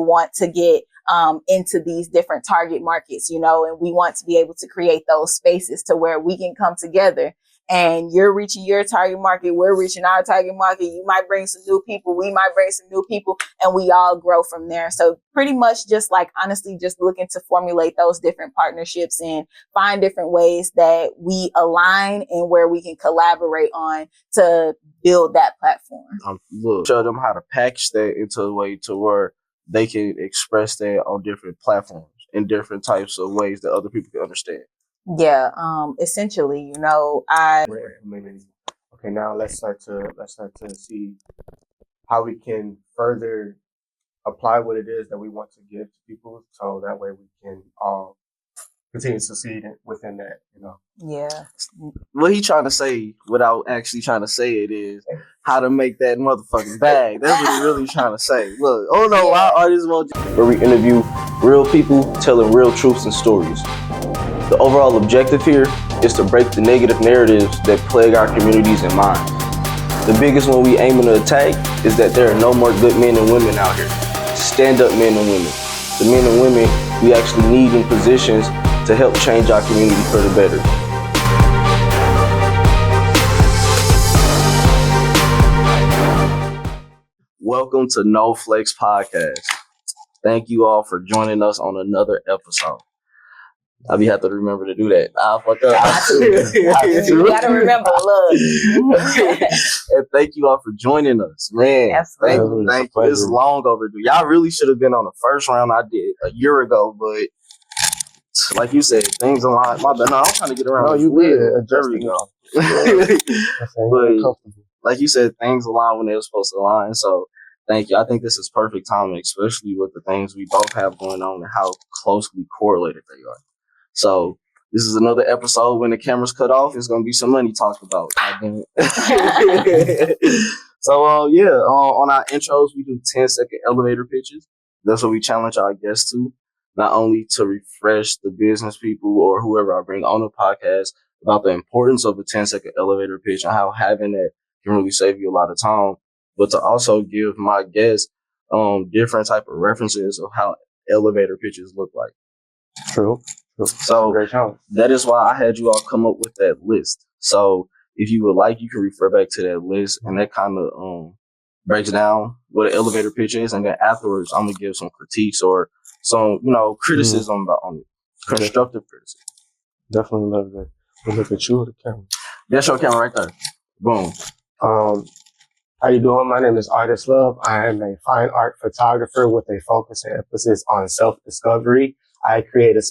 want to get into these different target markets, you know, and we want to be able to create those spaces to where we can come together and you're reaching your target market, we're reaching our target market. You might bring some new people, we might bring some new people, and we all grow from there. So pretty much just like honestly just looking to formulate those different partnerships and find different ways that we align and where we can collaborate on to build that platform. Show them how to package that into a way to where they can express that on different platforms in different types of ways that other people can understand. Yeah, essentially, you know, Okay, now let's start to see how we can further apply what it is that we want to give to people, so that way we can all continue to succeed within that, you know. Yeah. What he trying to say without actually trying to say it is how to make that motherfucking bag. That's what he really trying to say. Look, I don't know why artists won't. Where we interview real people telling real truths and stories. The overall objective here is to break the negative narratives that plague our communities and minds. The biggest one we aiming to attack is that there are no more good men and women out here. Stand-up men and women. The men and women we actually need in positions to help change our community for the better. Welcome to No Flex Podcast. Thank you all for joining us on another episode. I'll be have to remember to do that. I'll fuck up. You gotta remember, look. And thank you all for joining us. Man, thank you. This is long overdue. Y'all really should have been on the first round I did a year ago, but like you said, things align. My bad. No, I'm trying to get around. No, you good. There we go. But like you said, things align when they were supposed to align. So thank you. I think this is perfect timing, especially with the things we both have going on and how closely correlated they are. So this is another episode. When the camera's cut off, it's gonna be some money talked about. So on our intros, we do 10-second elevator pitches. That's what we challenge our guests to, not only to refresh the business people or whoever I bring on the podcast about the importance of a 10-second elevator pitch and how having that can really save you a lot of time, but to also give my guests different type of references of how elevator pitches look like. True. So that is why I had you all come up with that list. So if you would like, you can refer back to that list, and that kind of breaks down what an elevator pitch is. And then afterwards, I'm gonna give some critiques or some, criticism on it, constructive criticism. Definitely love that. We'll look at you with the camera. That's your camera right there. Boom. How you doing? My name is Artist Love. I am a fine art photographer with a focus and emphasis on self-discovery. I create a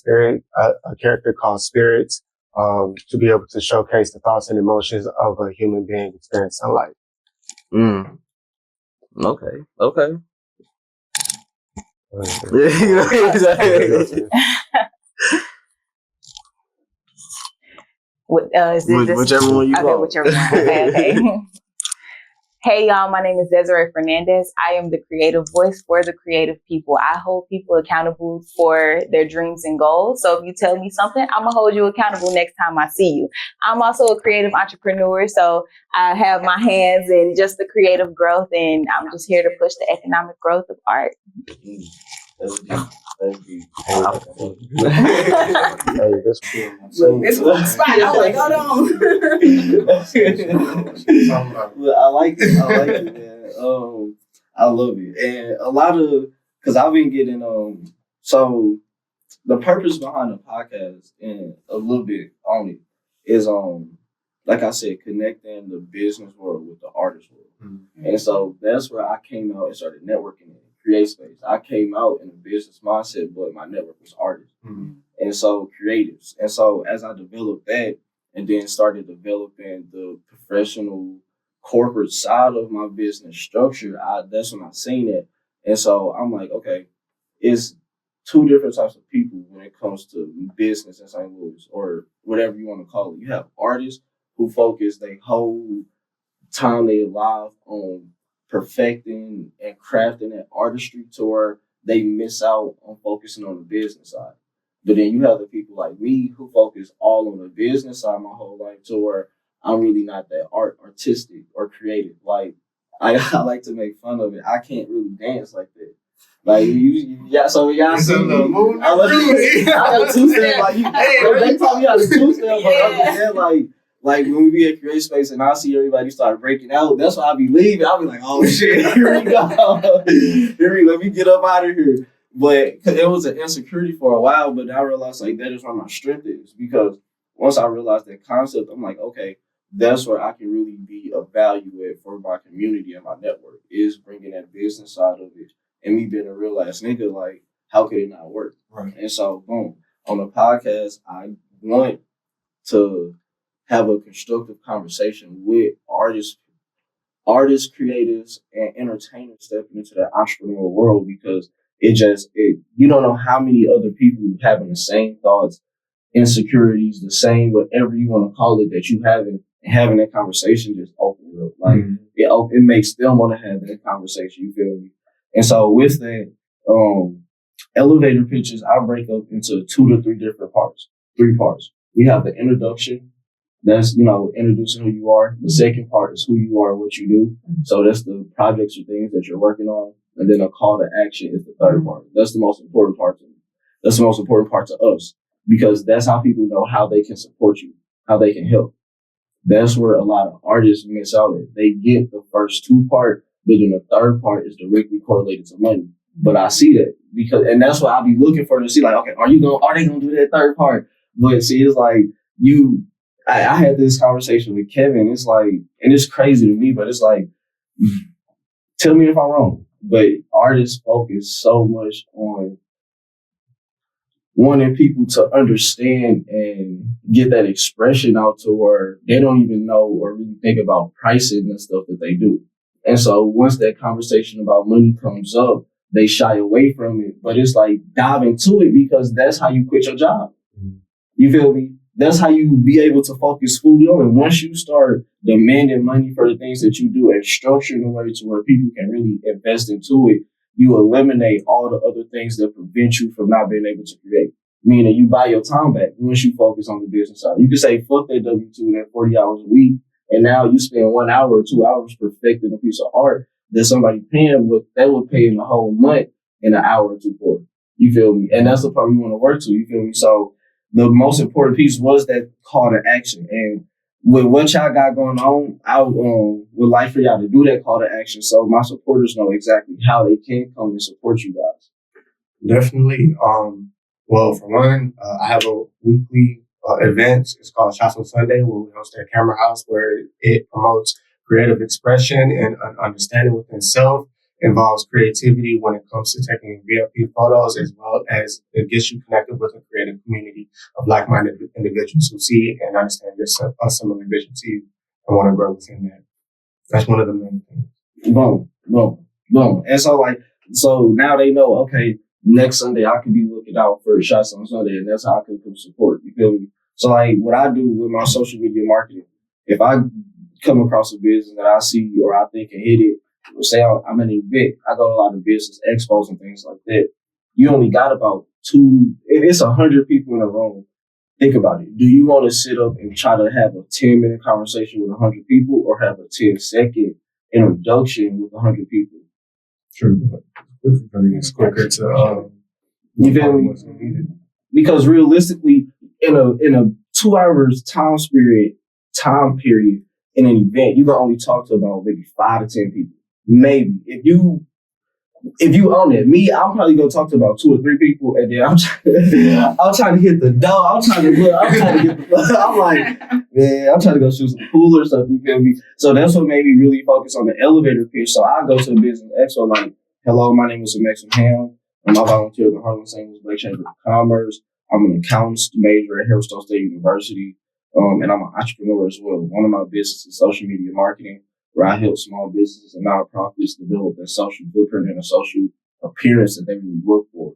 character called Spirits, to be able to showcase the thoughts and emotions of a human being experiencing life. Okay. Whichever one you want. Whichever one. Okay. Hey y'all, my name is Desirae Fernandez. I am the creative voice for the creative people. I hold people accountable for their dreams and goals. So if you tell me something, I'm gonna hold you accountable next time I see you. I'm also a creative entrepreneur, so I have my hands in just the creative growth, and I'm just here to push the economic growth of art. That's deep. This was spot. I was like, hold on. I like it, man. I love it. And a lot of, because I've been getting, so the purpose behind the podcast and a little bit on it is, like I said, connecting the business world with the artist world. Mm-hmm. And so that's where I came out and started networking in Create Space. I came out in a business mindset, but my network was artists. Mm-hmm. And so creatives. And so as I developed that and then started developing the professional corporate side of my business structure, that's when I seen it. And so I'm like, okay, it's two different types of people when it comes to business in St. Louis or whatever you want to call it. You have artists who focus their whole time they alive on perfecting and crafting that artistry to where they miss out on focusing on the business side. But then you have the people like me who focus all on the business side my whole life to where I'm really not that artistic or creative. Like I like to make fun of it. I can't really dance like that. Like yeah, so y'all It's see a little movie. I got a two-step like you. They taught me how to two-step, but other than that, like when we be at create space and I see everybody start breaking out, that's why I be leaving. I'll be like, oh shit, here we go. Let me get up out of here. But cause it was an insecurity for a while, but I realized like that is where my strength is, because once I realized that concept, I'm like, okay, that's where I can really be of value at for my community and my network, is bringing that business side of it. And me being a real ass nigga, like, how could it not work? Right. And so, boom, on the podcast, I want to have a constructive conversation with artists, creatives, and entertainers stepping into the entrepreneurial world, because you don't know how many other people having the same thoughts, insecurities, the same whatever you want to call it that you having that conversation just opens up. Like it makes them want to have that conversation. You feel me? And so with that, elevator pitches I break up into 2 to 3 different parts. 3 parts. We have the introduction. That's, introducing who you are. The second part is who you are and what you do. So that's the projects or things that you're working on. And then a call to action is the third part. That's the most important part to me. That's the most important part to us, because that's how people know how they can support you, how they can help. That's where a lot of artists miss out at. They get the first 2 parts, but then the third part is directly correlated to money. But I see that and that's what I'll be looking for, to see like, okay, are they going to do that third part? But see, it's like I had this conversation with Kevin. It's like, and it's crazy to me, but it's like, tell me if I'm wrong, but artists focus so much on wanting people to understand and get that expression out to where they don't even know or really think about pricing and stuff that they do. And so once that conversation about money comes up, they shy away from it. But it's like, dive into it, because that's how you quit your job. You feel me? That's how you be able to focus fully on it. Once you start demanding money for the things that you do and structure in a way to where people can really invest into it, you eliminate all the other things that prevent you from not being able to create. Meaning you buy your time back once you focus on the business side. You can say, fuck that W-2 and that 40 hours a week. And now you spend 1 hour or 2 hours perfecting a piece of art that somebody paying what they would pay in a whole month in an hour or 2 for. You feel me? And that's the part we want to work to. You feel me? So the most important piece was that call to action. And with what y'all got going on, I would like for y'all to do that call to action, so my supporters know exactly how they can come and support you guys. Definitely. Well, for one, I have a weekly event. It's called Shots on Sunday, where we host at Camera House, where it promotes creative expression and an understanding within self. Involves creativity when it comes to taking VIP photos, as well as it gets you connected with a creative community of like-minded individuals who see and understand a similar vision to you and want to grow within that. That's one of the main things. Boom, boom, boom. And so now they know, okay, next Sunday I could be looking out for Shots on Sunday, and that's how I can come support. You feel me? So like what I do with my social media marketing, if I come across a business that I see or I think can hit it, say I'm an event, I go to a lot of business expos and things like that. You only got about 2, if it's 100 people in a room, think about it. Do you want to sit up and try to have a 10-minute conversation with 100 people, or have a 10-second introduction with 100 people? True. It's quicker to, you feel me? Because realistically, in a 2 hours time period in an event, you can only talk to about maybe 5 to 10 people. Maybe if you own it. Me, I'm probably gonna talk to about 2 or 3 people, and then I'm trying to hit the dough. I'm trying to get I'm like, man, I'm trying to go shoot some pool or something. You feel me? So that's what made me really focus on the elevator pitch. So I go to the business expo like, hello, my name is Maxim Ham. I'm a volunteer at the Harlem St. Louis Black Chamber of Commerce. I'm an accounts major at Harrison State University, and I'm an entrepreneur as well. One of my businesses is social media marketing, where I help small businesses and nonprofits develop their social footprint and a social appearance that they really look for.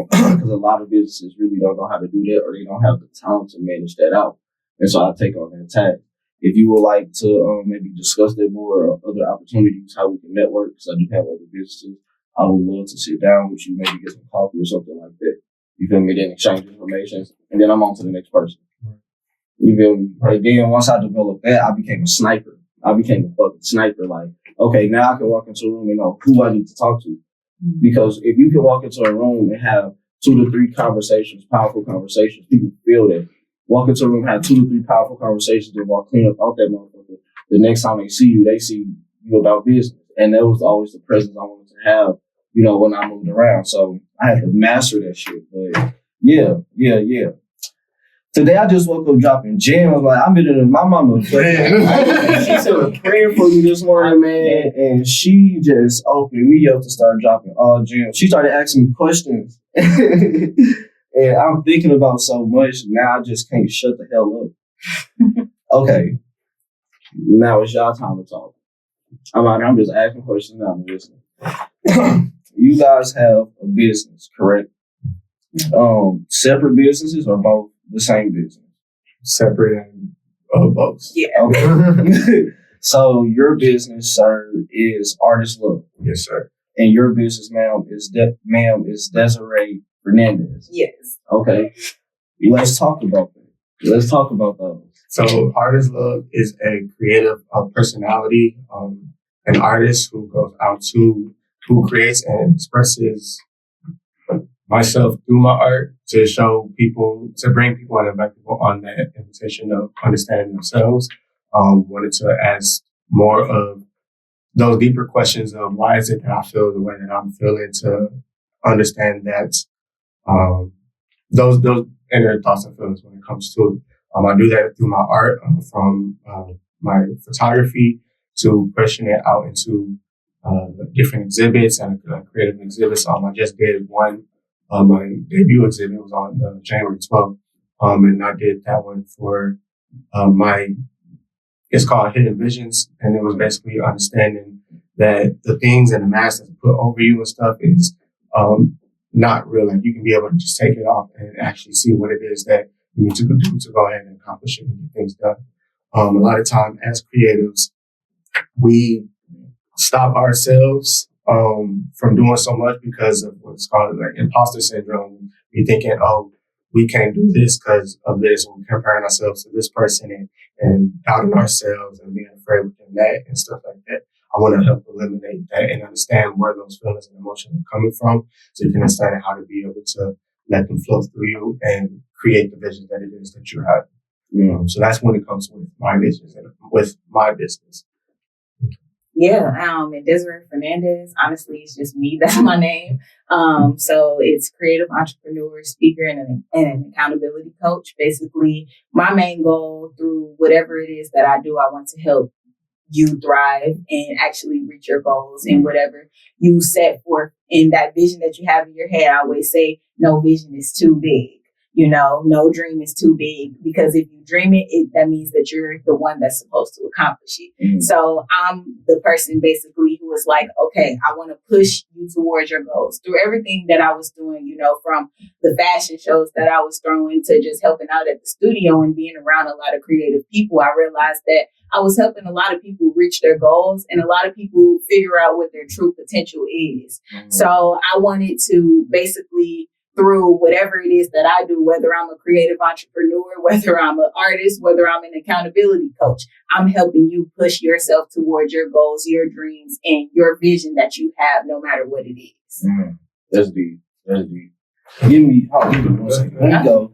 Because a lot of businesses really don't know how to do that, or they don't have the time to manage that out. And so I take on that task. If you would like to maybe discuss that more, or other opportunities, how we can network, because I do have other businesses, I would love to sit down with you, maybe get some coffee or something like that. You feel me? Then exchange information, and then I'm on to the next person. You feel me? And then once I developed that, I became a sniper. I became a fucking sniper. Like, okay, now I can walk into a room and know who I need to talk to. Because if you can walk into a room and have 2 to 3 conversations, powerful conversations, people feel that. Walk into a room, have 2 to 3 powerful conversations, and walk clean up out that motherfucker. The next time they see you about business. And that was always the presence I wanted to have, when I moved around. So I had to master that shit. But yeah. Today I just woke up dropping gems. Like I've been in my mama. She started praying for me this morning, man, and she just opened me up to start dropping all gems. She started asking me questions, and I'm thinking about so much. Now I just can't shut the hell up. Okay, now it's y'all time to talk. I'm just asking questions now. I'm listening. You guys have a business, correct? Separate businesses or both the same business? Separate and both. Yeah. Okay. So your business, sir, is Artist Love. Yes, sir. And your business, ma'am, is Desirae Fernandez. Yes. Okay. Let's talk about that. Let's talk about those. So Artist Love is a creative personality, an artist who goes out who creates and expresses myself through my art to show people, to bring people and invite people on that invitation of understanding themselves. Wanted to ask more of those deeper questions of why is it that I feel the way that I'm feeling, to understand that those inner thoughts and feelings when it comes to it. I do that through my art, from my photography to pushing it out into different exhibits and creative exhibits. I just did one. My debut exhibit was on January 12th, and I did that one for it's called Hidden Visions, and it was basically understanding that the things and the mask that's put over you and stuff is not real. Like you can be able to just take it off and actually see what it is that you need to do to go ahead and accomplish it and get things done. A lot of time as creatives, we stop ourselves from doing so much because of what's called like imposter syndrome. We thinking, oh, we can't do this because of this. We're comparing ourselves to this person and doubting ourselves and being afraid of doing that and stuff like that. I want to help eliminate that and understand where those feelings and emotions are coming from, so you can understand how to be able to let them flow through you and create the vision that it is that you have. So that's when it comes with my business and with my business. Yeah, and Desirae Fernandez, honestly, it's just me. That's my name. So it's creative entrepreneur, speaker, and an accountability coach. Basically, my main goal through whatever it is that I do, I want to help you thrive and actually reach your goals and whatever you set forth in that vision that you have in your head. I always say, no vision is too big. No dream is too big, because if you dream it, that means that you're the one that's supposed to accomplish it. Mm-hmm. So I'm the person basically who is like, okay, I want to push you towards your goals through everything that I was doing, from the fashion shows that I was throwing to just helping out at the studio and being around a lot of creative people. I realized that I was helping a lot of people reach their goals and a lot of people figure out what their true potential is. Mm-hmm. So I wanted to basically, through whatever it is that I do, whether I'm a creative entrepreneur, whether I'm an artist, whether I'm an accountability coach, I'm helping you push yourself towards your goals, your dreams, and your vision that you have, no matter what it is. That's deep. Give me 1 second. Let me go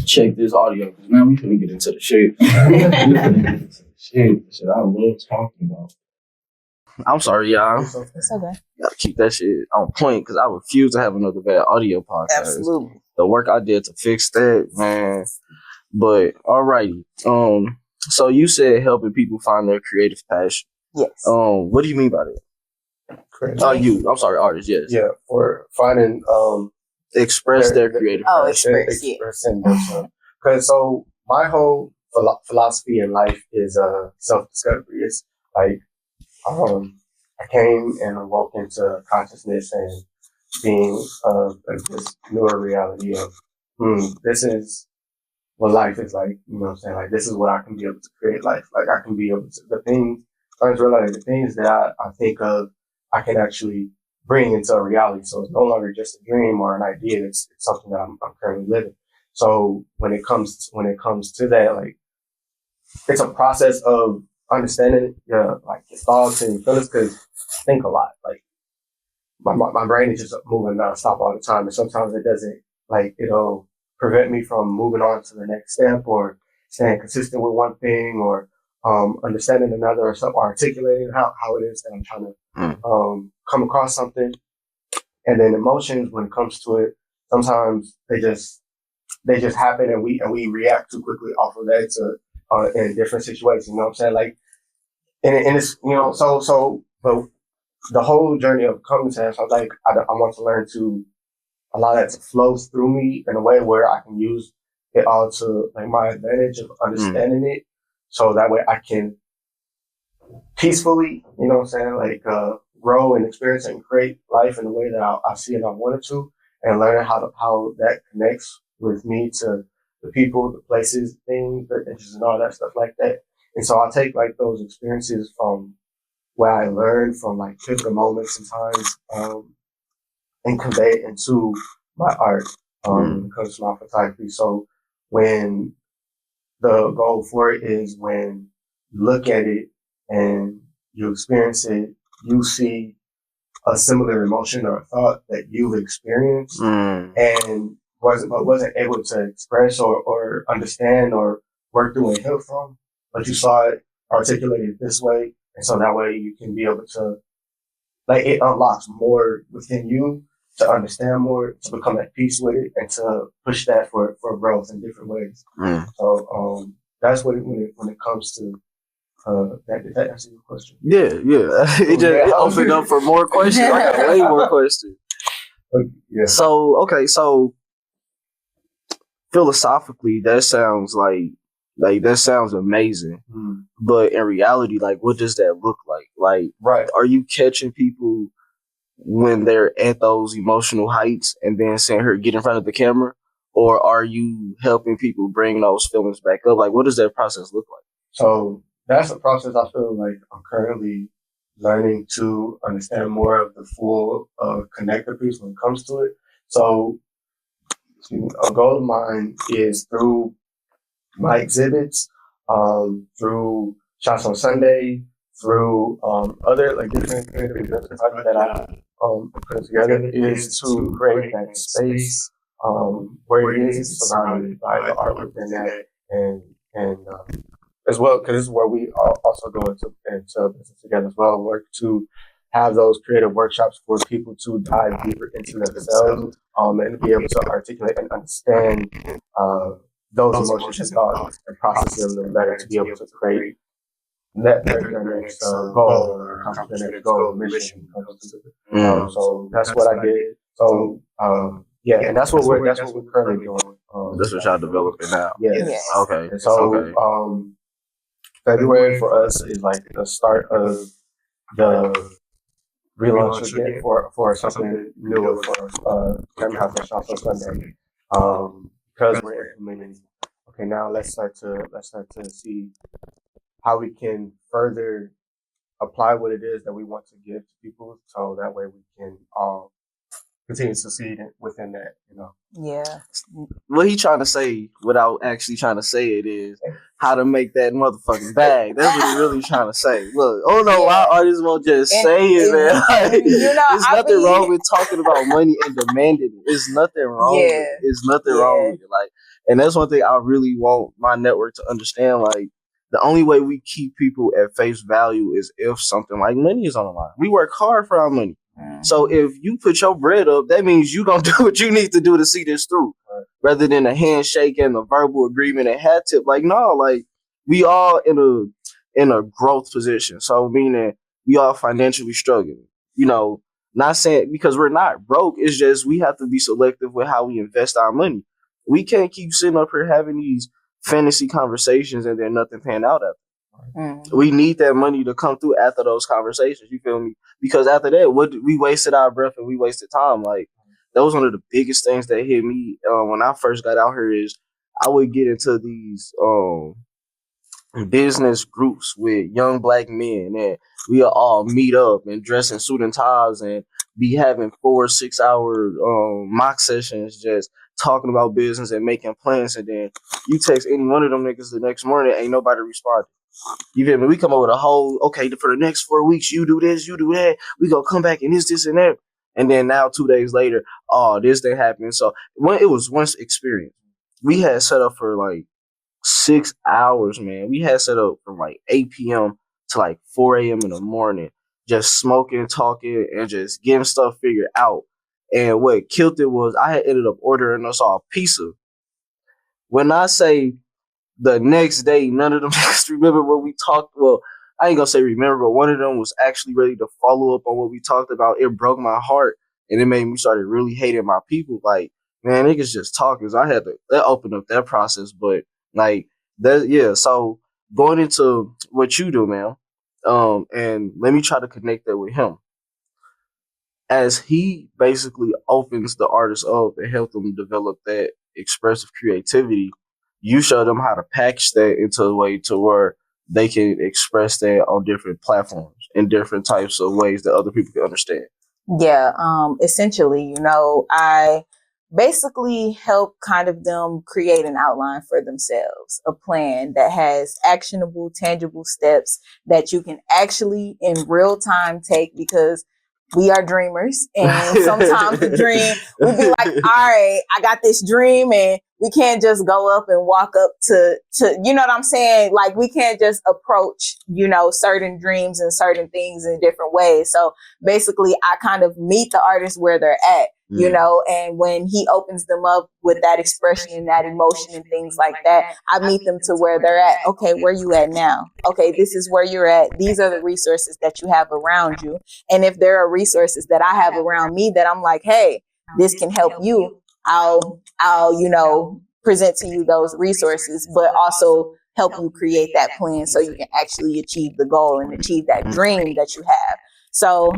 check this audio, because now we're going to get into the shit. Shit I love talking about. I'm sorry, y'all. It's okay. Gotta keep that shit on point, because I refuse to have another bad audio podcast. Absolutely. The work I did to fix that, man. But alrighty. So you said helping people find their creative passion. Yes. What do you mean by that? Creative. I'm sorry, artists. Yes. Yeah, or finding express their creative passion. Expressing themselves. Because so my whole philosophy in life is self-discovery. It's like I came and awoke into consciousness and being this newer reality of this is what life is like. You know what I'm saying? Like, this is what I can be able to create life. Like, I can be able to I just realized the things that I think of, I can actually bring into a reality. So it's no longer just a dream or an idea. It's something that I'm currently living. So when it comes to that, like, it's a process of understanding your thoughts and your feelings, because I think a lot. Like, my brain is just moving nonstop all the time. And sometimes it doesn't, like, it'll prevent me from moving on to the next step or staying consistent with one thing or, understanding another or articulating how it is that I'm trying to, come across something. And then emotions, when it comes to it, sometimes they just happen and we react too quickly off of that in different situations. You know what I'm saying? Like, and it's, but the whole journey of coming to that, so like, I want to learn to allow that to flow through me in a way where I can use it all to like my advantage of understanding it. So that way I can peacefully, you know what I'm saying? Like, grow and experience and create life in the way that I see it I wanted to, and learning how that connects with me to the people, the places, things, the interests and all that stuff like that. And so I take like those experiences from where I learned from like pivotal moments and times, and convey it into my art, when it comes to my photography. So when the goal for it is when you look at it and you experience it, you see a similar emotion or thought that you've experienced and wasn't able to express or understand or work through and heal from, but you saw it articulated this way. And so that way you can be able to, like, it unlocks more within you to understand more, to become at peace with it, and to push that for growth in different ways. So that's what when it comes to that. Did that answer your question? Yeah. It opened up for more questions. I got way more questions. Yeah. So philosophically, that sounds like that sounds amazing. But in reality, like, what does that look like? Like, right? Are you catching people when they're at those emotional heights and then saying, "Her, get in front of the camera," or are you helping people bring those feelings back up? Like, what does that process look like? So that's a process I feel like I'm currently learning to understand more of the full connector piece when it comes to it. So a goal of mine is through my exhibits, through Shots on Sunday, through other like different creative events that I put together, is to create that space where it is surrounded by the art within that, and as well, because this is where we also go into business together as well, work to have those creative workshops for people to dive deeper into themselves, and be able to articulate and understand those emotions and thoughts and process them better to be able to create their next goal or accomplish their next goal or mission. So that's what I did. So yeah, and that's what we're currently doing. That's what y'all developing now. Yes. Okay. And so February for us is like the start of the relaunch again for something new for Camera House and Shops on Sunday. Because we're implementing. Okay, now let's start to see how we can further apply what it is that we want to give to people, so that way we can all continue to succeed within that, you know. Yeah. What he trying to say without actually trying to say it is how to make that motherfucking bag. That's what he really trying to say. Look, I don't know why artists won't just say it, man. Like, there's nothing wrong with talking about money and demanding it. There's nothing wrong with it. There's nothing wrong with it. Like, and that's one thing I really want my network to understand. Like, the only way we keep people at face value is if something like money is on the line. We work hard for our money. So if you put your bread up, that means you gonna do what you need to do to see this through, rather than a handshake and a verbal agreement and hat tip. Like, no, like, we all in a growth position. So meaning we all financially struggling. You know, not saying because we're not broke. It's just we have to be selective with how we invest our money. We can't keep sitting up here having these fantasy conversations and then nothing pan out of it. We need that money to come through after those conversations. You feel me? Because after that, we wasted our breath and we wasted time. Like, that was one of the biggest things that hit me when I first got out here. Is I would get into these business groups with young black men, and we all meet up and dress in suit and ties and be having 4 or 6 hour mock sessions, just talking about business and making plans. And then you text any one of them niggas the next morning, ain't nobody responding. You feel me? We come up with a whole, okay, for the next 4 weeks, you do this, you do that. We gonna come back and this, and that. And then now 2 days later, oh, this thing happened. So when it was once experience, we had set up for like 6 hours, man. We had set up from like 8 p.m. to like 4 a.m. in the morning, just smoking, talking, and just getting stuff figured out. And what killed it was I had ended up ordering us all pizza. When I say the next day, none of them niggas remember what we talked. Well, I ain't gonna say remember, but one of them was actually ready to follow up on what we talked about. It broke my heart, and it made me started really hating my people. Like, man, niggas just talking. So I had to that open up that process, but like that, yeah. So going into what you do, man, and let me try to connect that with him as he basically opens the artist up and help them develop that expressive creativity. You show them how to package that into a way to where they can express that on different platforms in different types of ways that other people can understand. Yeah, essentially, you know, I basically help kind of them create an outline for themselves, a plan that has actionable, tangible steps that you can actually in real time take, because we are dreamers, and sometimes the dream, we'd be like, all right, I got this dream, and we can't just go up and walk up to, you know what I'm saying? Like, we can't just approach, you know, certain dreams and certain things in different ways. So basically, I kind of meet the artist where they're at, you know, and when he opens them up with that expression and that emotion and things like that, I meet them to where they're at. Okay, where you at now? Okay, this is where you're at. These are the resources that you have around you. And if there are resources that I have around me that I'm like, hey, this can help you, I'll, you know, present to you those resources, but also help you create that plan so you can actually achieve the goal and achieve that dream that you have. So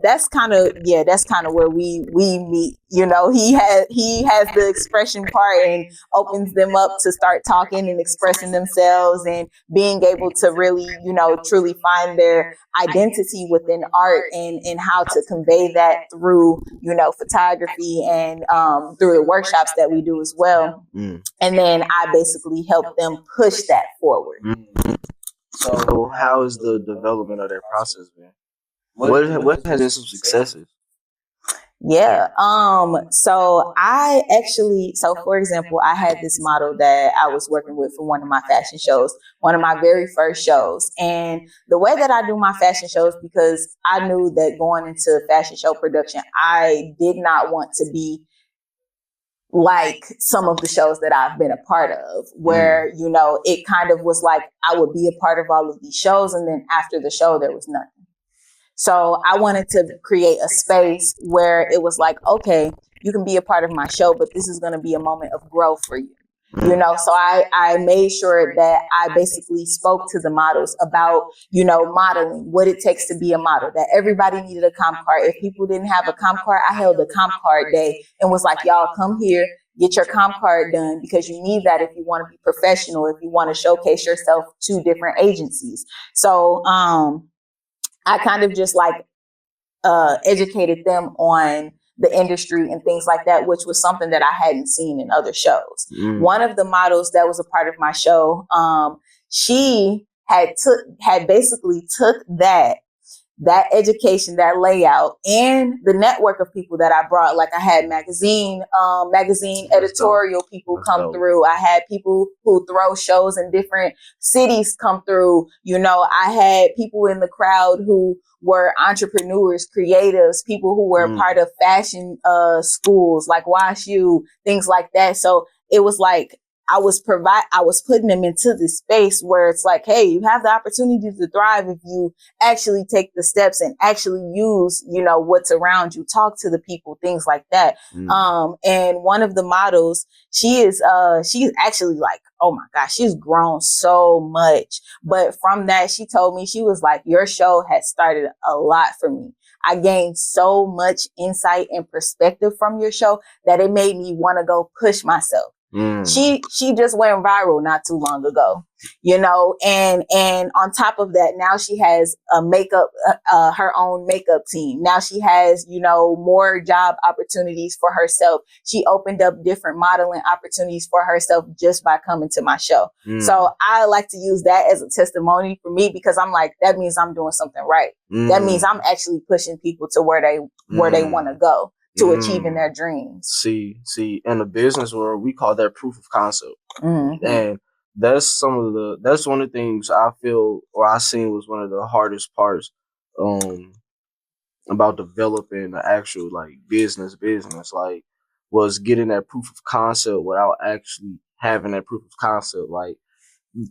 that's kind of where we meet. You know, he has the expression part and opens them up to start talking and expressing themselves and being able to really, you know, truly find their identity within art and how to convey that through, you know, photography and through the workshops that we do as well. And then I basically help them push that forward. So how is the development of that process, man? What has been some successes? Yeah. So for example, I had this model that I was working with for one of my fashion shows, one of my very first shows. And the way that I do my fashion shows, because I knew that going into fashion show production, I did not want to be like some of the shows that I've been a part of, where, you know, it kind of was like I would be a part of all of these shows, and then after the show, there was nothing. So I wanted to create a space where it was like, okay, you can be a part of my show, but this is going to be a moment of growth for you. You know, so I made sure that I basically spoke to the models about, you know, modeling, what it takes to be a model, that everybody needed a comp card. If people didn't have a comp card, I held a comp card day and was like, y'all come here, get your comp card done, because you need that if you want to be professional, if you want to showcase yourself to different agencies. So, I kind of just like educated them on the industry and things like that, which was something that I hadn't seen in other shows. One of the models that was a part of my show, she had basically took that education, that layout, and the network of people that I brought. Like I had magazine editorial people come through. I had people who throw shows in different cities come through. You know, I had people in the crowd who were entrepreneurs, creatives, people who were part of fashion schools like WashU, things like that. So it was like I was putting them into this space where it's like, hey, you have the opportunity to thrive if you actually take the steps and actually use, you know, what's around you, talk to the people, things like that. And one of the models, she's actually like, oh my gosh, she's grown so much. But from that, she told me, she was like, your show has started a lot for me. I gained so much insight and perspective from your show that it made me want to go push myself. She just went viral not too long ago, you know, and on top of that, now she has a makeup, her own makeup team. Now she has, you know, more job opportunities for herself. She opened up different modeling opportunities for herself just by coming to my show. So I like to use that as a testimony for me, because I'm like, that means I'm doing something right. That means I'm actually pushing people to where they want to go to achieving their dreams. See, in the business world, we call that proof of concept. And that's one of the things I feel, or I seen, was one of the hardest parts about developing the actual like business, like, was getting that proof of concept without actually having that proof of concept. Like,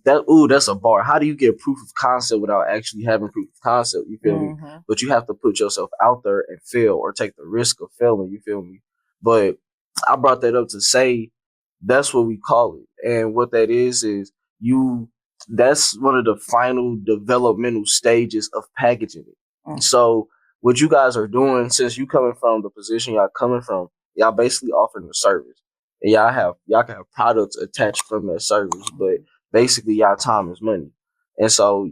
that's a bar. How do you get proof of concept without actually having proof of concept? You feel me? But you have to put yourself out there and fail, or take the risk of failing. You feel me? But I brought that up to say that's what we call it. And what that is that's one of the final developmental stages of packaging it. So what you guys are doing, since you coming from the position y'all coming from, y'all basically offering a service. And y'all can have products attached from that service, but basically y'all time is money. And so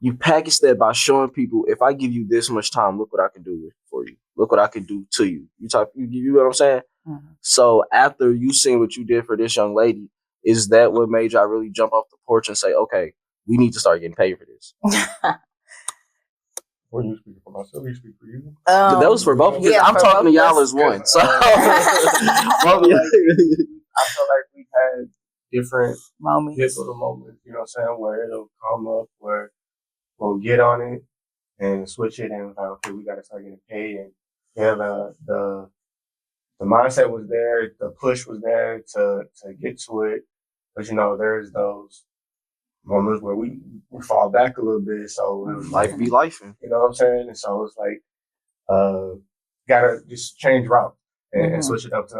you package that by showing people, if I give you this much time, look what I can do for you. Look what I can do to you. You know what I'm saying? So after you seeing what you did for this young lady, is that what made y'all really jump off the porch and say, okay, we need to start getting paid for this? Or you speak for myself, you speak for you. That was for both of you. I'm talking to y'all as one. So I feel like we've had different moments, pivotal moments, you know what I'm saying, where it'll come up where we'll get on it and switch it, and like, okay, we got to start getting paid. And yeah, the mindset was there, the push was there to get to it. But you know, there's those moments where we fall back a little bit. So it was life be life, you know what I'm saying? And so it's like, gotta just change route and switch it up to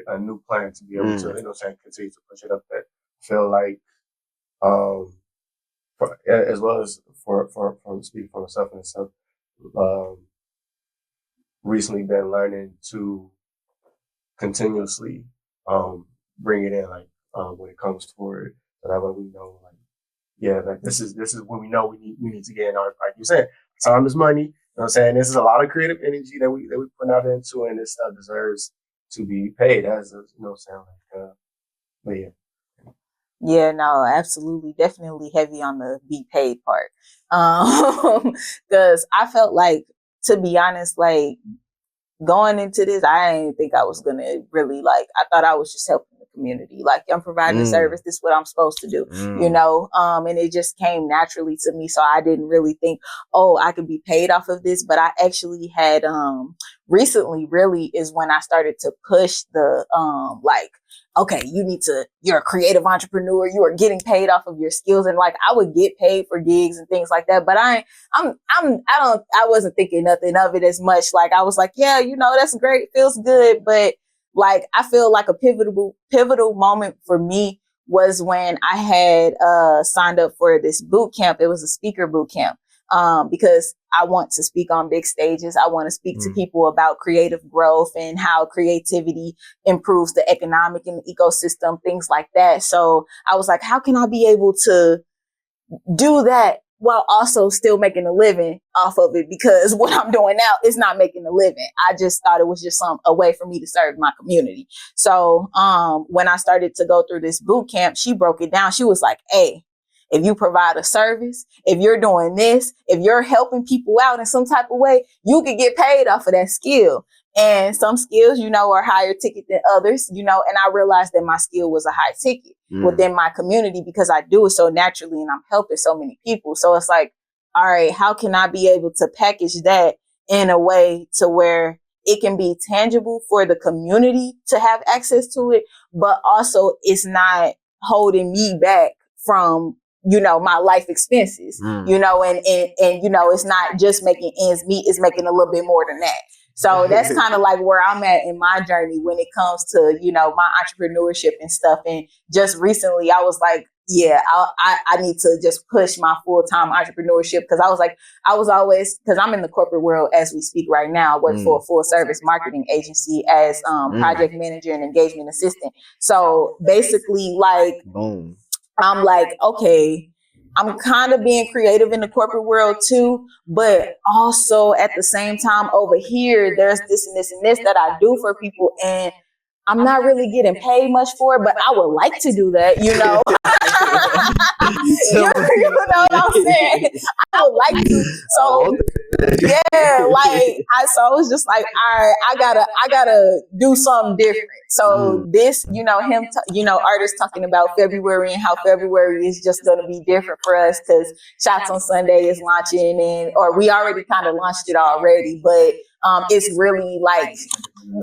a new plan to be able to, you know what I'm saying, continue to push it up there. I feel like, as well as for speaking for myself and stuff, recently been learning to continuously bring it in, like when it comes toward it, so that way we know, like, yeah, like this is when we know we need to get in our, like you said, time is money. You know what I'm saying? This is a lot of creative energy that we put out into, and this stuff deserves to be paid as a, you know what I'm saying? Like, but yeah. Yeah, no, absolutely. Definitely heavy on the be paid part. Cause I felt like, to be honest, like going into this, I didn't think I was going to really, like, I thought I was just helping the community. Like, I'm providing a service. This is what I'm supposed to do, you know? And it just came naturally to me. So I didn't really think, oh, I could be paid off of this. But I actually had, recently really is when I started to push the, like, okay, you're a creative entrepreneur. You are getting paid off of your skills. And like, I would get paid for gigs and things like that. But I wasn't thinking nothing of it as much. Like, I was like, yeah, you know, that's great. Feels good. But like, I feel like a pivotal moment for me was when I had, signed up for this boot camp. It was a speaker boot camp. Because I want to speak on big stages. I want to speak to people about creative growth and how creativity improves the economic and the ecosystem, things like that. So I was like, how can I be able to do that while also still making a living off of it? Because what I'm doing now is not making a living. I just thought it was just a way for me to serve my community. So when I started to go through this boot camp, she broke it down. She was like, hey, if you provide a service, if you're doing this, if you're helping people out in some type of way, you could get paid off of that skill. And some skills, you know, are higher ticket than others, you know, and I realized that my skill was a high ticket within my community because I do it so naturally and I'm helping so many people. So it's like, all right, how can I be able to package that in a way to where it can be tangible for the community to have access to it, but also it's not holding me back from, you know, my life expenses, you know, and, you know, it's not just making ends meet, it's making a little bit more than that. So that's kind of like where I'm at in my journey when it comes to, you know, my entrepreneurship and stuff. And just recently I was like, yeah, I need to just push my full-time entrepreneurship, because I was always, because I'm in the corporate world as we speak right now. I work for a full-service marketing agency as project manager and engagement assistant. So basically, like, Boom. I'm like, okay, I'm kind of being creative in the corporate world too, but also at the same time over here, there's this and this and this that I do for people, and I'm not really getting paid much for it, but I would like to do that, you know. You know what I'm saying? I would like to. So yeah, like I was just like, all right, I gotta do something different. So this, you know, artists talking about February and how February is just gonna be different for us because Shots on Sunday is launching, or we already kind of launched it already, but it's really like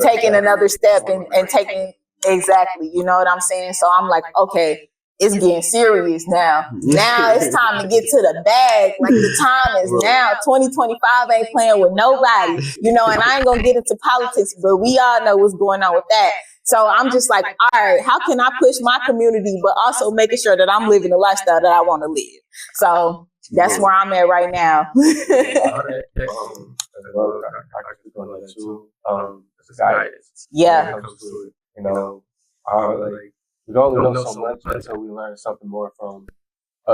taking another step and taking, exactly, you know what I'm saying? So I'm like, okay, it's getting serious now. Now it's time to get to the bag. Like, the time is now. 2025 ain't playing with nobody, you know, and I ain't gonna get into politics, but we all know what's going on with that. So I'm just like, all right, how can I push my community, but also making sure that I'm living the lifestyle that I want to live? So that's where I'm at right now. Yeah. You know, like, we don't know so much until we learn something more from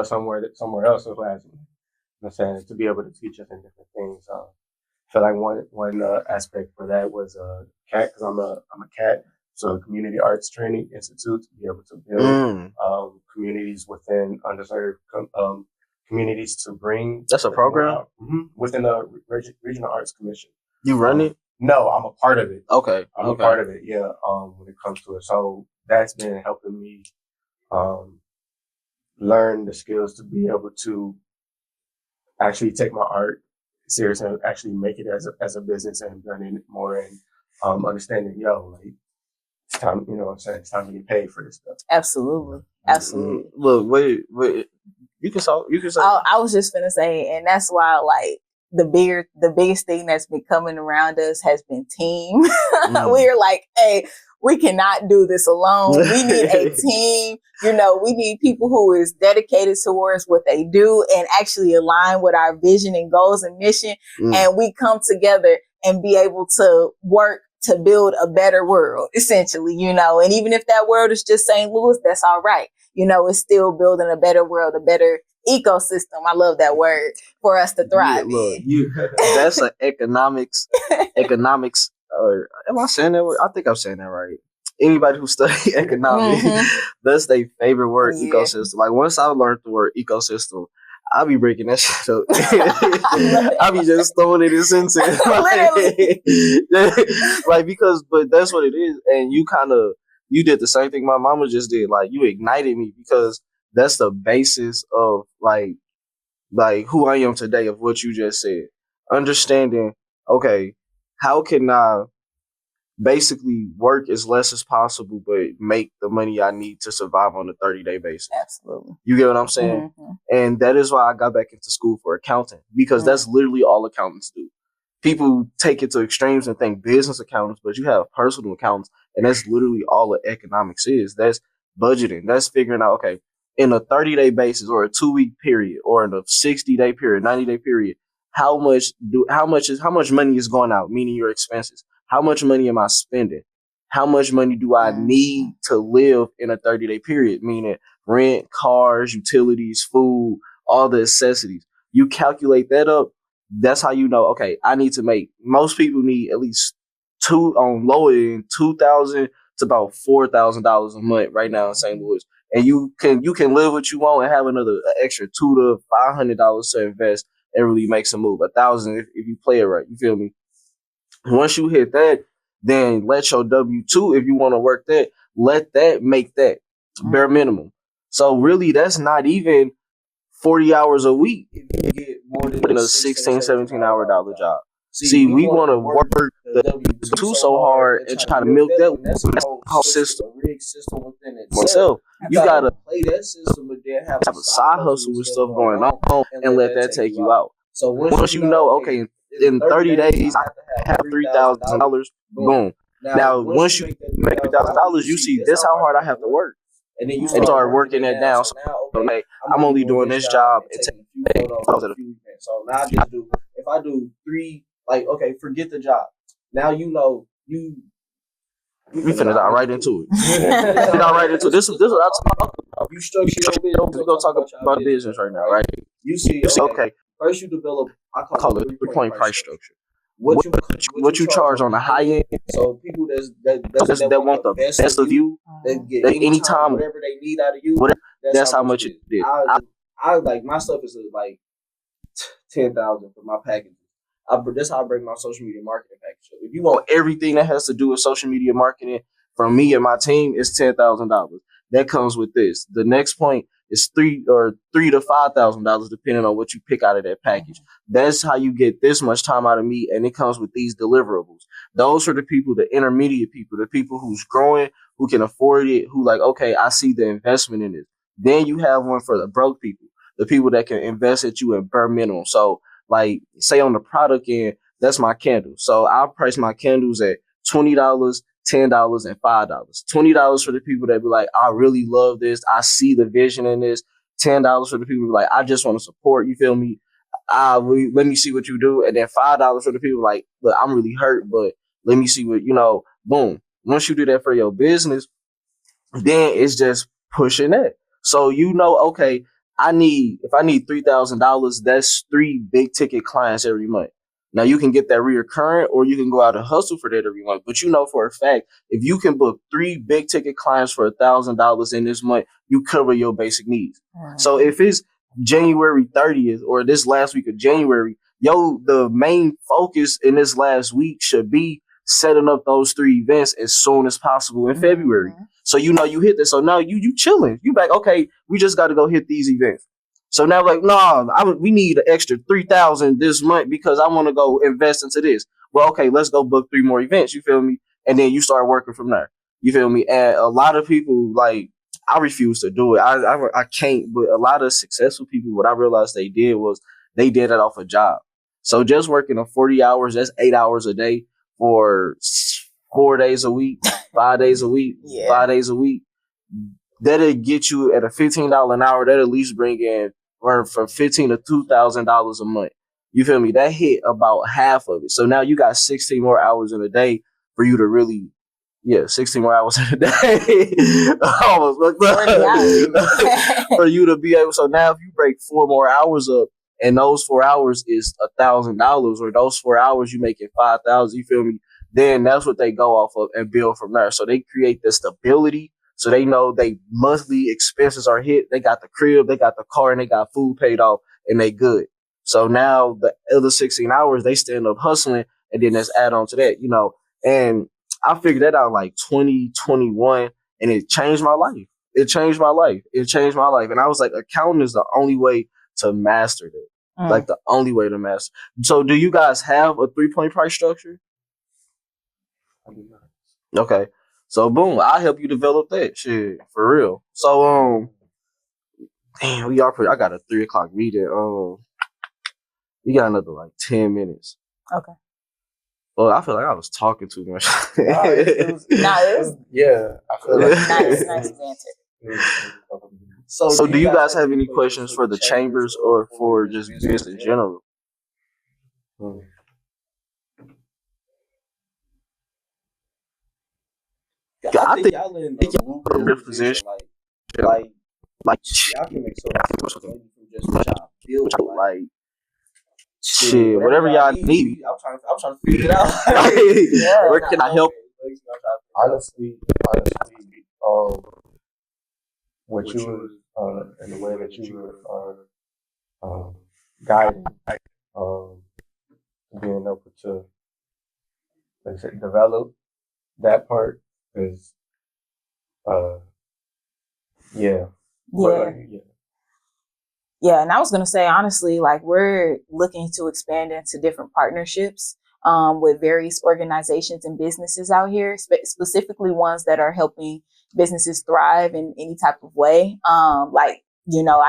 somewhere else who has, you know what I'm saying, to be able to teach us in different things. I feel like one aspect for that was CAT, because I'm a CAT, so Community Arts Training Institute, to be able to build communities within underserved communities to bring. That's a program within the Regional Arts Commission. You run it? No, I'm a part of it. Okay. I'm a part of it, yeah, when it comes to it. So that's been helping me learn the skills to be able to actually take my art serious and actually make it as a business, and learning more and understanding, like, it's time, you know what I'm saying, it's time to get paid for this stuff. Absolutely. Absolutely. Look, wait. You can say. I was just gonna say, and that's why, like, the biggest thing that's been coming around us has been team. We're like, hey, we cannot do this alone. We need a team. You know, we need people who is dedicated towards what they do and actually align with our vision and goals and mission. And we come together and be able to work to build a better world, essentially, you know. And even if that world is just St. Louis, that's all right. You know, it's still building a better world, a better ecosystem. I love that word, for us to thrive. That's an economics. Or am I saying that word? I think I'm saying that right. Anybody who study economics, that's their favorite word, ecosystem. Like, once I learned the word ecosystem, I'll be breaking that shit up. I'll be just throwing it in sentences. But that's what it is. And you did the same thing my mama just did. Like, you ignited me, because that's the basis of like who I am today, of what you just said. Understanding, okay, how can I basically work as less as possible, but make the money I need to survive on a 30-day basis. Absolutely. You get what I'm saying? And that is why I got back into school for accounting, because that's literally all accountants do. People take it to extremes and think business accountants, but you have personal accountants, and that's literally all that economics is. That's budgeting. That's figuring out, okay, in a 30-day basis, or a 2-week period, or in a 60-day period, 90-day period, how much money is going out, meaning your expenses. How much money am I spending? How much money do I need to live in a 30-day period? Meaning rent, cars, utilities, food, all the necessities. You calculate that up. That's how you know, okay, I need to make, most people need at least lower than $2,000 to about $4,000 a month right now in St. Louis. And you can live what you want and have another extra $200 to $500 to invest and really make some move. $1,000 if you play it right. You feel me? Once you hit that, then let your W-2, if you want to work that, let that make that bare minimum. So really, that's not even 40 hours a week if you get more than a 16, 17-hour job. See, we want to work the W-2 so hard and try to milk that. That's the whole system. A rigged system within itself. You got to play that system, but then have a side hustle with stuff going on and let that take you out. So once you know, okay, in 30 days, I have $3,000, boom. Now, once you make $3,000, you see this how hard I have to work. and then you start working that down. So now, okay, I'm only doing this job and taking a few photos at a few events. So now I just do, if I do 3, like, okay, forget the job. Now you know we finna dive right into it. We dive right into it. This is what I talk about. You structure your business. We're gonna talk about business right now, right? You see, okay. First, you develop. I call it 3-point price structure. What you charge on the high end? So people that want the best of you, they get anytime whatever they need out of you. That's how much it is. I like my stuff is like 10,000 for my package. That's how I bring my social media marketing package up. If you want everything that has to do with social media marketing from me and my team, it's $10,000. That comes with this. The next point is $3,000 to $5,000, depending on what you pick out of that package. That's how you get this much time out of me, and it comes with these deliverables. Those are the people, the intermediate people, the people who's growing, who can afford it, who like, okay, I see the investment in it. Then you have one for the broke people, the people that can invest at you at bare minimum. So, like, say on the product end, that's my candle. So I'll price my candles at $20, $10, and $5. $20 for the people that be like, I really love this. I see the vision in this. $10 for the people who be like, I just want to support. You feel me? Let me see what you do. And then $5 for the people like, look, I'm really hurt, but let me see what, boom. Once you do that for your business, then it's just pushing that. So okay, if I need $3,000, that's 3 big ticket clients every month. Now you can get that reoccurring, or you can go out and hustle for that every month. But for a fact, if you can book 3 big ticket clients for $1,000 in this month, you cover your basic needs. Mm-hmm. So if it's January 30th or this last week of January, the main focus in this last week should be setting up those 3 events as soon as possible in February. So you hit this. So now you chilling. You back, okay, we just got to go hit these events. So now like, we need an extra 3,000 this month because I want to go invest into this. Well, okay, let's go book 3 more events. You feel me? And then you start working from there. You feel me? And a lot of people, like, I refuse to do it. I can't. But a lot of successful people, what I realized they did was they did it off a job. So just working 40 hours, that's 8 hours a day for 4 days a week, 5 days a week, 5 days a week. That'll get you at a $15 an hour. That'll at least bring in from $15,000 to $2,000 a month. You feel me? That hit about half of it. So now you got 16 more hours in a day for you to really, 16 more hours in a day. Almost for you to be able. So now if you break 4 more hours up, and those 4 hours is $1,000, or those 4 hours you make it $5,000. You feel me? Then that's what they go off of and build from there. So they create the stability. So they know they monthly expenses are hit. They got the crib, they got the car, and they got food paid off, and they good. So now the other 16 hours, they stand up hustling, and then let's add on to that, And I figured that out like 2021, and it changed my life. It changed my life. And I was like, accounting is the only way to master that. Like the only way to master. So do you guys have a 3-point price structure? Okay. So boom, I'll help you develop that shit for real. So damn, I got a 3:00 meeting. We got another like 10 minutes. Okay. Well, I feel like I was talking too much. It was, yeah. I feel like nice answer. So do you guys have any questions for the chambers or for just business in general? I think y'all in a good position. Like y'all can make so much money from just what y'all build. Like shit, whatever y'all need. I'm trying to figure it out. Where can I help? Honestly, what you were and the way that you were guiding, being able to, like I said, develop that part is, Yeah, and I was going to say, honestly, like we're looking to expand into different partnerships with various organizations and businesses out here, specifically ones that are helping businesses thrive in any type of way. I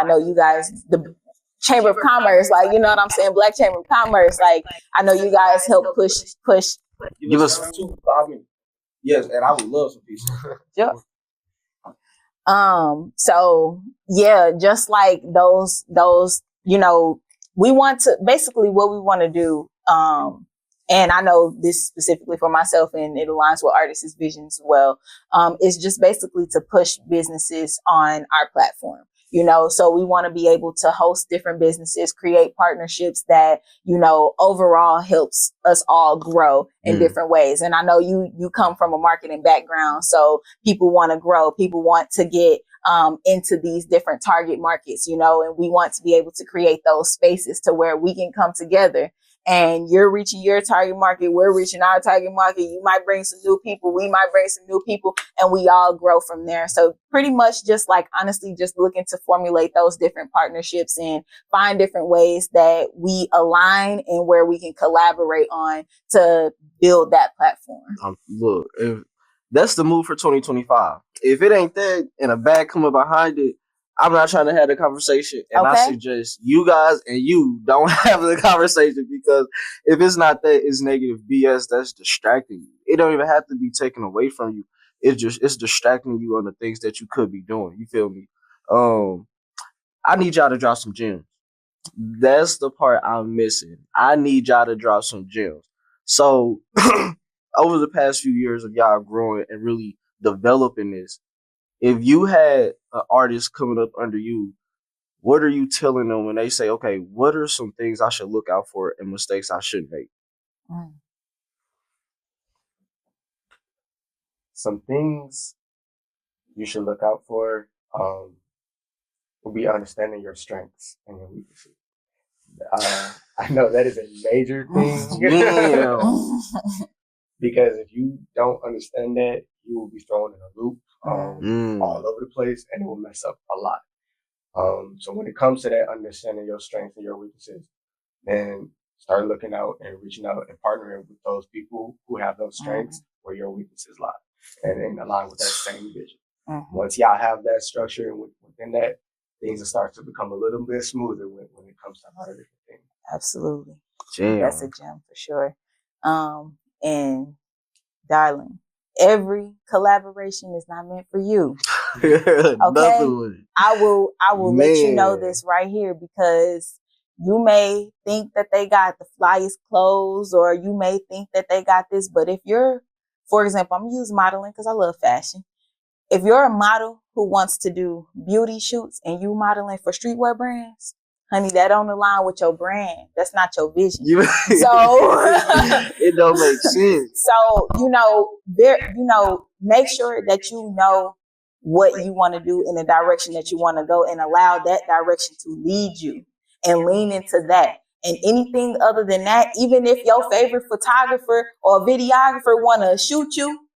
know you guys, the Chamber of Commerce, like, you know what I'm saying? Black Chamber of Commerce, like, I know you guys help push. Give us 2 5 minutes. Yes, and I would love some pieces. Yeah. So yeah, just like those, we want to, basically what we want to do, and I know this specifically for myself and it aligns with Artist's vision as well, is just basically to push businesses on our platform. So we want to be able to host different businesses, create partnerships that, overall helps us all grow in different ways. And I know you come from a marketing background, so people want to grow, people want to get into these different target markets, and we want to be able to create those spaces to where we can come together. And you're reaching your target market, we're reaching our target market. You might bring some new people, we might bring some new people, and we all grow from there. So pretty much just like honestly just looking to formulate those different partnerships and find different ways that we align and where we can collaborate on to build that platform. Look, if that's the move for 2025. If it ain't that and a bag coming behind it, I'm not trying to have the conversation. And I suggest you guys and you don't have the conversation, because if it's not that, it's negative BS that's distracting you. It don't even have to be taken away from you. It's distracting you on the things that you could be doing. You feel me? I need y'all to drop some gems. That's the part I'm missing. I need y'all to drop some gems. So over the past few years of y'all growing and really developing this, if you had an artist coming up under you, what are you telling them when they say, okay, what are some things I should look out for and mistakes I shouldn't make? Some things you should look out for will be understanding your strengths and your weaknesses. I know that is a major thing. Because if you don't understand that, you will be thrown in a loop all over the place, and it will mess up a lot. So when it comes to that, understanding your strengths and your weaknesses, then start looking out and reaching out and partnering with those people who have those strengths where your weaknesses lie, and align with that same vision. Once y'all have that structure and within that, things will start to become a little bit smoother when it comes to a lot of different things. Absolutely. Gem. That's a gem for sure. And darling, every collaboration is not meant for you. Okay, I will let you know this right here, because you may think that they got the flyest clothes, or you may think that they got this, but if you're, for example, I'm gonna use modeling because I love fashion. If you're a model who wants to do beauty shoots and you modeling for streetwear brands, honey, that don't align with your brand. That's not your vision. So it don't make sense. So, make sure that you know what you want to do in the direction that you want to go, and allow that direction to lead you and lean into that. And anything other than that, even if your favorite photographer or videographer want to shoot you,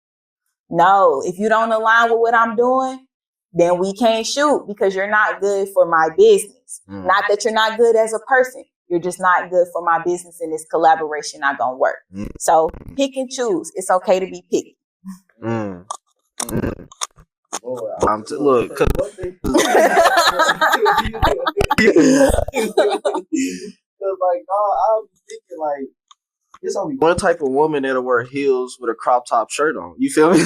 no, if you don't align with what I'm doing, then we can't shoot, because you're not good for my business. Not that you're not good as a person. You're just not good for my business, and this collaboration not going to work. So pick and choose. It's okay to be picky. Look, because I'm thinking like, there's only one type of woman that'll wear heels with a crop top shirt on. You feel me?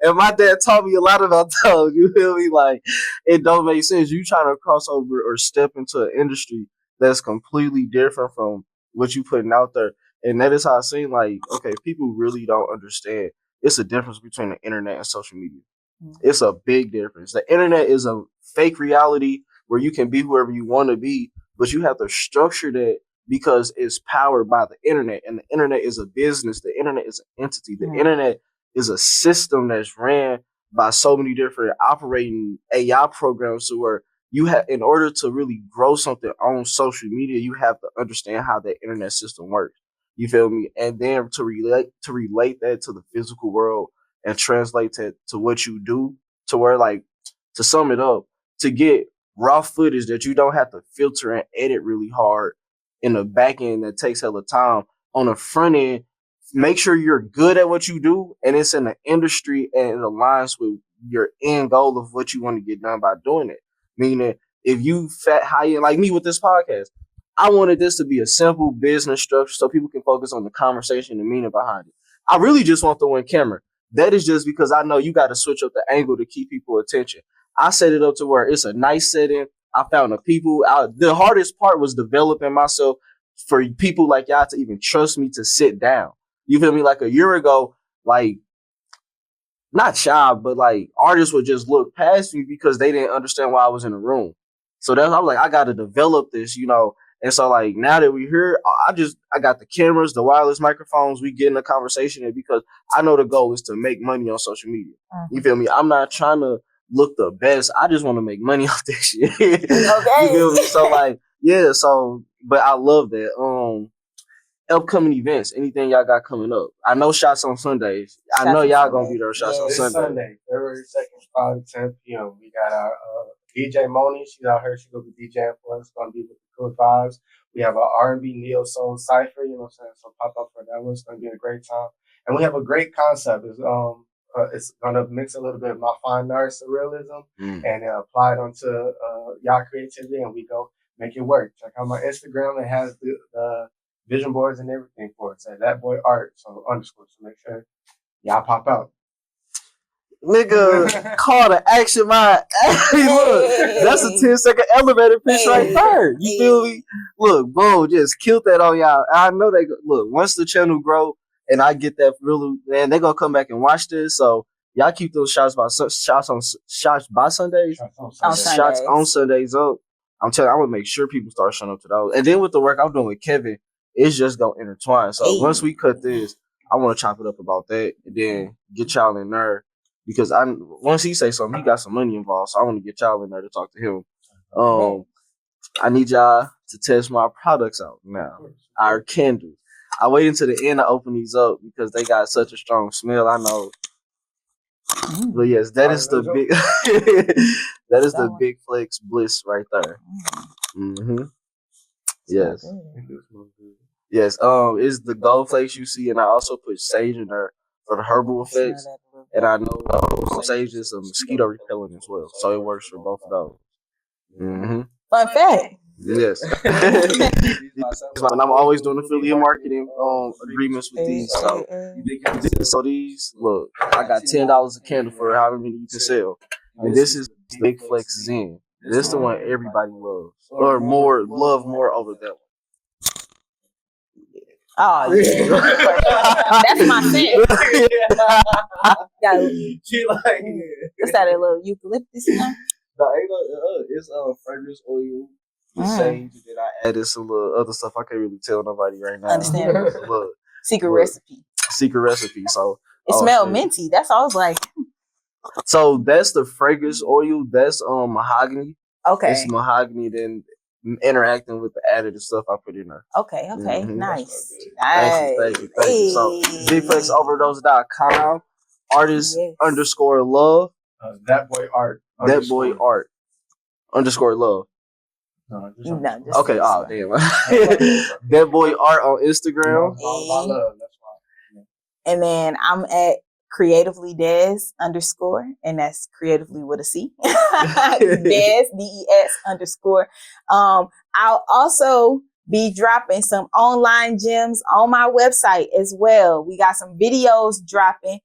And my dad taught me a lot about those. You feel me? Like, it don't make sense. You trying to cross over or step into an industry that's completely different from what you putting out there. And that is how it seems like, okay, people really don't understand. It's a difference between the internet and social media. It's a big difference. The internet is a fake reality where you can be whoever you want to be, but you have to structure that because it's powered by the internet, and the internet is a business. The internet is an entity. The internet is a system that's ran by so many different operating AI programs, to where you have, in order to really grow something on social media, you have to understand how the internet system works. You feel me? And then to relate that to the physical world and translate that to what you do, to where, like, to sum it up, to get raw footage that you don't have to filter and edit really hard in the back end that takes hella time. On the front end, make sure you're good at what you do, and it's in the industry and it aligns with your end goal of what you want to get done by doing it. Meaning, if you high end like me with this podcast, I wanted this to be a simple business structure so people can focus on the conversation and meaning behind it. I really just want the one camera. that is just because I know you got to switch up the angle to keep people attention. I set it up to where it's a nice setting. I found the people out. The hardest part was developing myself for people like y'all to even trust me to sit down. You feel me? Like a year ago, like, not shy, but like artists would just look past me because they didn't understand why I was in the room. So that's, I was like, I got to develop this, you know. And so like now that we're here, I got the cameras, the wireless microphones. We get in a conversation, and because I know the goal is to make money on social media. You feel me? I'm not trying to look the best. I just want to make money off this shit. Okay. You feel me? So like, yeah. So, but I love that. Upcoming events, anything y'all got coming up? I know Shots on Sundays. I know y'all gonna be there. Shots on This Sunday. Sunday, February 2nd, 5 to 10 p.m. We got our DJ Moni. She's out here. She's gonna be DJing for us. Gonna be with the Cool Vibes. We have our R&B Neo Soul Cypher. You know what I'm saying? So pop up for that one. It's gonna be a great time. And we have a great concept. It's gonna mix a little bit of my fine art surrealism and apply it onto y'all creativity, and we go make it work. Check out my Instagram. It has the vision boards and everything for it. So that boy art, so underscore. So make sure y'all pop out. Nigga, call to action, man. Hey, look, that's a 10-second elevator pitch right there. You feel me? Look, bro, just killed that on y'all. I know they look, once the channel grow and I get that really, man, they gonna come back and watch this. So y'all keep those shots by Sundays. Shots On Sundays up. I'm telling you, I'm gonna make sure people start showing up to those. And then with the work I'm doing with Kevin, it's just gonna intertwine. So once we cut this, I want to chop it up about that and then get y'all in there, because once he say something, he got some money involved. So I want to get y'all in there to talk to him. I need y'all to test my products out now. Our candles. I wait until the end to open these up because they got such a strong smell. I know. But yes, that is the big that is the Big Flex Bliss right there. Yes. Yes. It's the gold flakes you see, and I also put sage in there for the herbal effects. And I know sage is a mosquito repellent as well, so it works for both of those. Fun fact. Yes. And I'm always doing affiliate marketing agreements with these. So these, look, I got $10 a candle for however many you can sell. And this is Big Flex Zen. This is the one everybody loves, or love more over that one. Oh yeah, that's my thing. She like, what's that? A little eucalyptus? No, it's fragrance oil, the sage, and then I added some little other stuff I can't really tell nobody right now. Understandable. Secret recipe. So it smelled minty. That's all I was like. So that's the fragrance oil. That's mahogany. Okay. It's mahogany then interacting with the additive stuff I put in there. Okay. Nice. Thank you. So bigflexoverdose.com, artist _ love. That boy art. That boy art _ love. No, okay. Oh damn. That boy art on Instagram. All love. That's why. And then I'm at creatively des _ and that's creatively with a C. Des DES _ I'll also be dropping some online gems on my website as well. We got some videos dropping,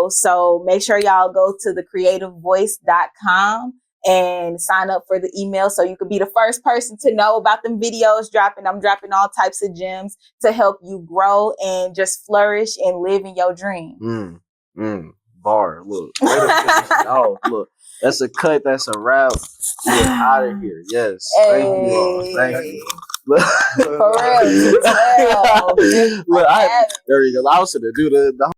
so make sure y'all go to thecreativevoice.com and sign up for the email so you could be the first person to know about them videos dropping. I'm dropping all types of gems to help you grow and just flourish and live in your dream. Bar. Look. Oh, look. That's a cut. That's a wrap. We're out of here. Yes. Thank you all. Thank you. For real. Look, there you go. I was going to do the